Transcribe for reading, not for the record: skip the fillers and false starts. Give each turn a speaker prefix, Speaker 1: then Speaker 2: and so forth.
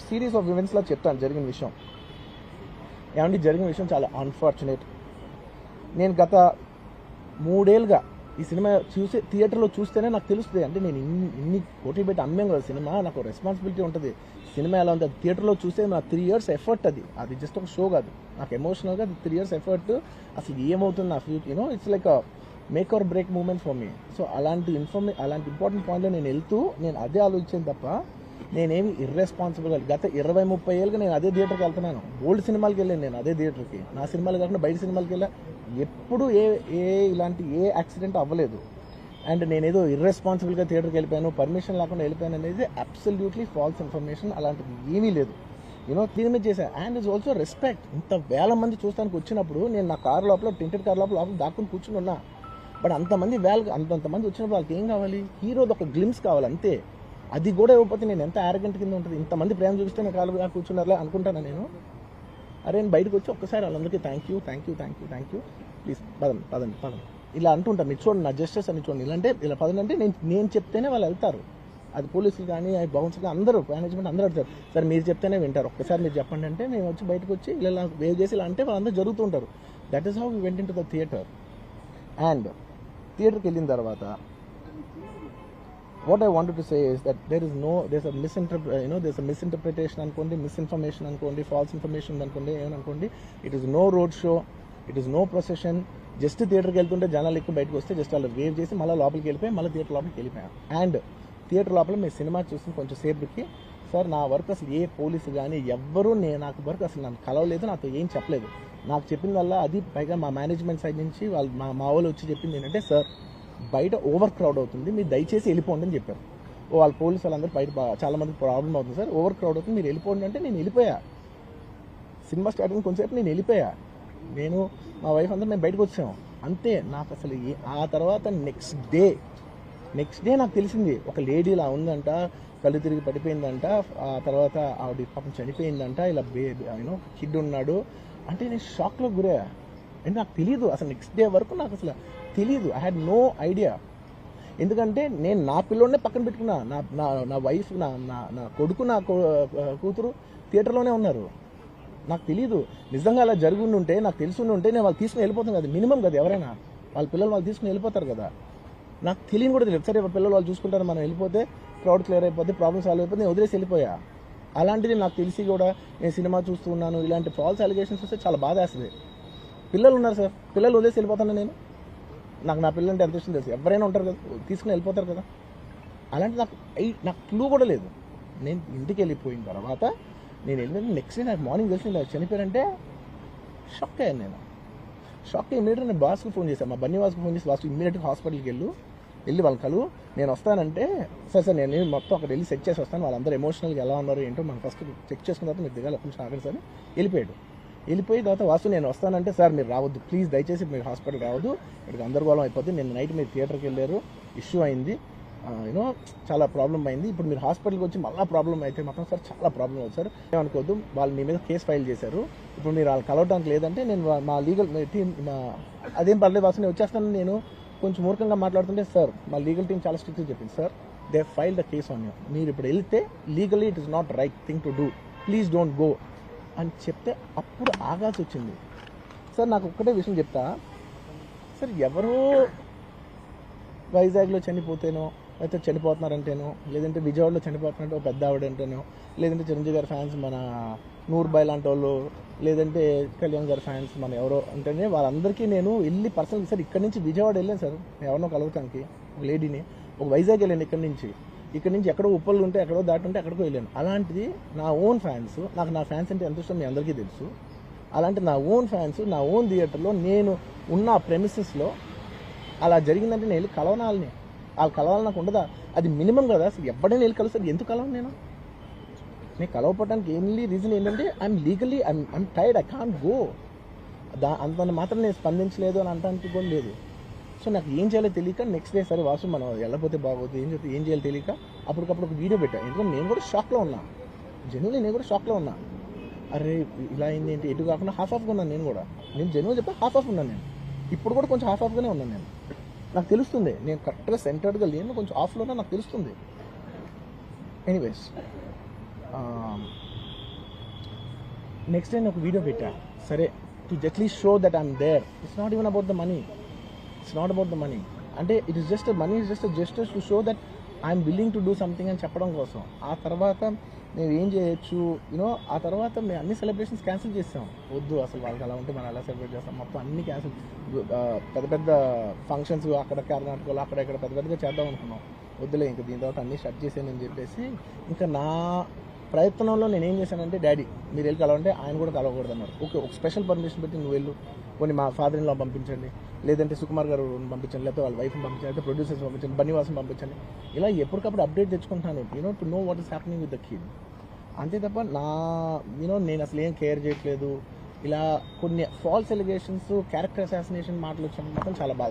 Speaker 1: ఒక series of ఈవెంట్స్లో చెప్తాను జరిగిన విషయం. ఏమంటే జరిగిన విషయం చాలా అన్ఫార్చునేట్. నేను గత 3 ఏళ్ళుగా ఈ సినిమా థియేటర్లో చూస్తేనే నాకు తెలుస్తుంది. అంటే నేను ఇన్ని కోట్లు పెట్టి అమ్మేం కదా సినిమా, నాకు రెస్పాన్సిబిలిటీ ఉంటుంది. సినిమా ఎలా ఉంది అది థియేటర్లో చూస్తే నా 3 years ఎఫర్ట్, అది జస్ట్ ఒక షో కాదు. నాకు ఎమోషనల్గా అది 3 years ఎఫర్ట్. అసలు ఏమవుతుంది నా future, it's like make or break moment for me. So అలాంటి ఇంపార్టెంట్ పాయింట్లో నేను వెళ్తూ నేను అదే ఆలోచించాను తప్ప నేనేమి ఇర్రెస్పాన్సిబుల్గా గత 20-30 ఏళ్ళుగా నేను అదే థియేటర్కి వెళ్తున్నాను. ఓల్డ్ సినిమాలకి వెళ్ళాను నేను అదే థియేటర్కి. నా సినిమాలు కాకుండా బయట సినిమాలకి వెళ్ళా. ఎప్పుడు ఇలాంటి యాక్సిడెంట్ అవ్వలేదు. అండ్ నేనేదో ఇర్రెస్పాన్సిబుల్గా థియేటర్కి వెళ్ళిపోయాను, పర్మిషన్ లేకుండా వెళ్ళిపోయాను అనేది అబ్సల్యూట్లీ ఫాల్స్ ఇన్ఫర్మేషన్. అలాంటిది ఏమీ లేదు. దీని మీద చేశాను. And it's also respect. ఇంత వేల మంది చూస్తానికి వచ్చినప్పుడు నేను నా కార్ లోపల, టెంటెడ్ కార్ లోపల దాక్కుని కూర్చుని ఉన్నా. బట్ అంతమంది అంతమంది వచ్చినప్పుడు వాళ్ళకి ఏం కావాలి? హీరోది ఒక గ్లిమ్స్ కావాలి అంతే. అది కూడా ఇవ్వకపోతే నేను ఎంత యారగెంట్ కింద ఉంటుంది. ఇంతమంది ప్రేమ చూపిస్తే నేను కాలు కూర్చున్నారులే అనుకుంటాను నేను. అరే నేను బయటకు వచ్చి ఒక్కసారి వాళ్ళందరికీ థ్యాంక్ యూ ప్లీజ్ పదండి ఇలా అంటుంటాను. మీరు చూడండి నా జస్టిస్ అని చూడండి. ఇలా పదండి అంటే నేను చెప్తేనే వాళ్ళు వెళ్తారు. అది పోలీసులు కానీ బౌన్సర్లు అందరూ మేనేజ్మెంట్ అందరూ అడుగుతారు, సార్ మీరు చెప్తేనే వింటారు, ఒక్కసారి మీరు చెప్పండి అంటే మేము వచ్చి బయటకు వచ్చి ఇలా వేవ్ చేసి ఇలా అంటే వాళ్ళందరూ జరుగుతూ ఉంటారు. That is how we went into the theatre. And థియేటర్కి వెళ్ళిన తర్వాత what I wanted to say is that there's a misinterpretation అనుకోండి, misinformation అనుకోండి, false information అనుకోండి, ఏమనుకోండి. It is no road show, it is no procession. Just థియేటర్కి వెళ్తుంటే జనాలు ఎక్కువ బయటకు వస్తే జస్ట్ అలా వేవ్ చేసి మళ్ళీ లోపలికి వెళ్ళిపోయి మళ్ళీ థియేటర్ లోపలికి వెళ్ళిపోయాం. అండ్ థియేటర్ లోపల మీ సినిమా చూసి కొంచెం సేపుకి సార్ నా వర్క్ అసలు ఏ పోలీసు కానీ ఎవ్వరూ నాకు వర్క్ అసలు నన్ను కలవలేదు, నాతో ఏం చెప్పలేదు. నాకు చెప్పిందల్లా అది పైగా మా మేనేజ్మెంట్ సైడ్ నుంచి వాళ్ళు మా వాళ్ళు వచ్చి చెప్పింది ఏంటంటే, సార్ బయట ఓవర్ క్రౌడ్ అవుతుంది, మీరు దయచేసి వెళ్ళిపోండి అని చెప్పారు. వాళ్ళ పోలీసు వాళ్ళందరూ బయట చాలా మందికి ప్రాబ్లం అవుతుంది సార్, ఓవర్ క్రౌడ్ అవుతుంది, మీరు వెళ్ళిపోండి అంటే నేను వెళ్ళిపోయా. సినిమా స్టార్టింగ్ కొంచెంసేపు నేను వెళ్ళిపోయా. నేను మా వైఫ్ అందరూ మేము బయటకు వచ్చాము అంతే. నాకు అసలు ఆ తర్వాత నెక్స్ట్ డే నాకు తెలిసింది ఒక లేడీ ఇలా ఉందంట, కళ్ళు తిరిగి పడిపోయిందంట, ఆ తర్వాత ఆవిడ పాపం చనిపోయిందంట, ఇలా కిడ్ ఉన్నాడు అంటే నేను షాక్లో గురయ్యా. అంటే నాకు తెలియదు అసలు నెక్స్ట్ డే వరకు నాకు అసలు తెలియదు. I had no idea. ఎందుకంటే నేను నా పిల్లోనే పక్కన పెట్టుకున్నా, నా వైఫ్ నా కొడుకు నా కూతురు థియేటర్లోనే ఉన్నారు. నాకు తెలియదు. నిజంగా అలా జరిగి ఉంటే నాకు తెలిసి ఉంటే నేను వాళ్ళు తీసుకుని వెళ్ళిపోతాను కదా, మినిమం కదా. ఎవరైనా వాళ్ళ పిల్లలు వాళ్ళు తీసుకుని వెళ్ళిపోతారు కదా. నాకు తెలియని కూడా తెలియదు. సరే పిల్లలు వాళ్ళు చూసుకుంటారు, మనం వెళ్ళిపోతే క్రౌడ్ క్లియర్ అయిపోతే, ప్రాబ్లమ్ సాల్వ్ అయిపోతే నేను వదిలేసి వెళ్ళిపోయా. అలాంటిది నాకు తెలిసి కూడా నేను సినిమా చూస్తూ ఉన్నాను, ఇలాంటి ఫాల్స్ అలిగేషన్స్ వస్తే చాలా బాధ వేస్తుంది. పిల్లలు ఉన్నారు సార్, పిల్లలు వదిలేసి వెళ్ళిపోతాను నేను. నాకు నా పిల్లలు అంటే ఎంత ఇష్టం తెలుసు, ఎవరైనా ఉంటారు కదా తీసుకుని వెళ్ళిపోతారు కదా. అలాంటి నాకు క్లూ కూడా లేదు. నేను ఇంటికి వెళ్ళిపోయిన తర్వాత నేను వెళ్ళిన నెక్స్ట్ డే నాకు మార్నింగ్ తెలిసి చనిపోయారంటే షాక్ అయ్యాను నేను. షాక్ అయ్యి ఇమీడియట్గా నేను బాస్కి ఫోన్ చేశాను, మా బన్నీ వాస్కి ఫోన్ చేసి బాస్ ఇమీడియట్గా హాస్పిటల్కి వెళ్ళి వాళ్ళ కలు నేను వస్తానంటే సార్ నేను మొత్తం అక్కడ వెళ్ళి చెక్ చేసి వస్తాను, వాళ్ళందరూ ఎమోషనల్గా ఎలా ఉన్నారు ఏంటో మనం ఫస్ట్ చెక్ చేసుకున్న తర్వాత మీరు దిగాలి కొంచెం ఆగండి సార్ అని వెళ్ళిపోయిన తర్వాత వాసు నేను వస్తానంటే సార్ మీరు రావద్దు ప్లీజ్, దయచేసి మీరు హాస్పిటల్ రావద్దు, ఇక్కడ గందరగోళం అయిపోద్ది, నేను నైట్ మీరు థియేటర్కి వెళ్ళారు, ఇష్యూ అయింది, చాలా ప్రాబ్లం అయింది, ఇప్పుడు మీరు హాస్పిటల్కి వచ్చి మళ్ళీ ప్రాబ్లం అయితే మాత్రం సార్ చాలా ప్రాబ్లం అవుతుంది సార్, ఏమనుకోవద్దు, వాళ్ళు మీ మీద కేసు ఫైల్ చేశారు, ఇప్పుడు మీరు వాళ్ళు కలవడానికి లేదంటే నేను మా లీగల్ టీమ్ అదేం పర్లేదు వాసు నేను వచ్చేస్తాను. నేను కొంచెం మూర్ఖంగా మాట్లాడుతుంటే సార్ మా లీగల్ టీం చాలా స్ట్రిక్ట్గా చెప్పింది, sir they file the case on you, మీరు ఇప్పుడు వెళ్తే legally it is not right thing to do, please don't go అని చెప్తే అప్పుడు ఆగాల్సి వచ్చింది. సార్ నాకు ఒక్కటే విషయం చెప్తా సార్, ఎవరో వైజాగ్లో చనిపోతేనో అయితే చనిపోతున్నారంటేనో, లేదంటే విజయవాడలో చనిపోతున్నట్టు ఒక పెద్ద ఆవిడంటేనో, లేదంటే చిరంజీవి గారి ఫ్యాన్స్ మన నూర్బాయ్ లాంటి వాళ్ళు, లేదంటే కళ్యాణ్ గారి ఫ్యాన్స్ మన ఎవరో అంటేనే వాళ్ళందరికీ నేను వెళ్ళి పర్సనల్ సార్ ఇక్కడి నుంచి విజయవాడ వెళ్ళాను సార్ ఎవరినో కలవటానికి, ఒక లేడీని, ఒక వైజాగ్ వెళ్ళాను ఇక్కడి నుంచి ఎక్కడో ఉప్పలు ఉంటే ఎక్కడో దాటి ఉంటే ఎక్కడికో వెళ్ళాను. అలాంటిది నా ఓన్ ఫ్యాన్స్, నాకు నా ఫ్యాన్స్ అంటే ఎంత ఇష్టం మీ అందరికీ తెలుసు, అలాంటి నా ఓన్ ఫ్యాన్స్ నా ఓన్ థియేటర్లో నేను ఉన్న ప్రెమిసెస్లో అలా జరిగిందంటే నేను వెళ్ళి కలవనాలని, వాళ్ళు కలవాలి నాకు ఉండదా, అది మినిమం కదా. అసలు ఎవడైనా వెళ్ళి కలుస్తారు, ఎందుకు కలవను నేను కలవపోవడానికి ఓన్లీ రీజన్ ఏంటంటే I'm legally I'm tired, I can't go, అంత మాత్రం నేను స్పందించలేదు అని అనడానికి కూడా లేదు. సో నాకు ఏం చేయాలో తెలియక నెక్స్ట్ డే సరే వాసు మనం వెళ్ళకపోతే బాగోదు, ఏం చేయాలో తెలియక అప్పటికప్పుడు ఒక వీడియో పెట్టాను. ఎందుకంటే నేను కూడా షాక్లో ఉన్నా, జెన్యున్లీ నేను కూడా షాక్లో ఉన్నా. అరే ఇలా అయింది ఏంటి, ఎటు కాకుండా హాఫ్ ఆఫ్గా ఉన్నాను నేను జెన్యున్ చెప్పా హాఫ్ ఆఫ్ ఉన్నాను నేను, ఇప్పుడు కూడా కొంచెం హాఫ్ ఆఫ్గానే ఉన్నాను నేను, నాకు తెలుస్తుంది నేను కరెక్ట్గా సెంటర్డ్గా లేను, కొంచెం ఆఫ్లో ఉన్నా నాకు తెలుస్తుంది. ఎనీవేస్ నెక్స్ట్ నేను ఒక వీడియో పెట్టా, సరే to at least show that I'm there. It's not even about the money, it's not about the money. అంటే it is just money is just gestures to show that I'm willing to do something అని చెప్పడం కోసం. ఆ తర్వాత మేము ఏం చేయొచ్చు ఆ తర్వాత మేము అన్ని సెలబ్రేషన్స్ క్యాన్సిల్ చేసాం. వద్దు అసలు వాళ్ళకి అలా ఉంటే మనం ఎలా సెలబ్రేట్ చేస్తాం, మొత్తం అన్ని క్యాన్సిల్. పెద్ద పెద్ద ఫంక్షన్స్ అక్కడ కర్ణాటకలో అక్కడ ఇక్కడ పెద్ద పెద్దగా చేద్దాం అనుకున్నాం. వద్దులే ఇంకా దీని తర్వాత అన్ని షట్ చేసానని చెప్పేసి ఇంకా నా ప్రయత్నంలో నేను ఏం చేశానంటే, డాడీ మీరు వెళ్ళి కలవంటే ఆయన కూడా కలవకూడదు అన్నారు. ఓకే, ఒక స్పెషల్ పర్మిషన్ పెట్టి నువ్వు వెళ్ళు, కొన్ని మా ఫాదర్ ఇన్ లా పంపించండి, లేదంటే సుకుమార్ గారు పంపించండి, లేకపోతే వాళ్ళ వైఫ్ని పంపించండి, లేకపోతే ప్రొడ్యూసర్స్ పంపించండి, బన్నీవాసం పంపించండి. ఇలా ఎప్పటికప్పుడు అప్డేట్ తెచ్చుకుంటాను to know what is happening with the kid. అంతే తప్ప నేను అసలు ఏం కేర్ చేయట్లేదు. ఇలా కొన్ని ఫాల్స్ ఎలిగేషన్స్, క్యారెక్టర్ అసాసినేషన్ మాటలు వచ్చినప్పుడు మాత్రం చాలా బాగా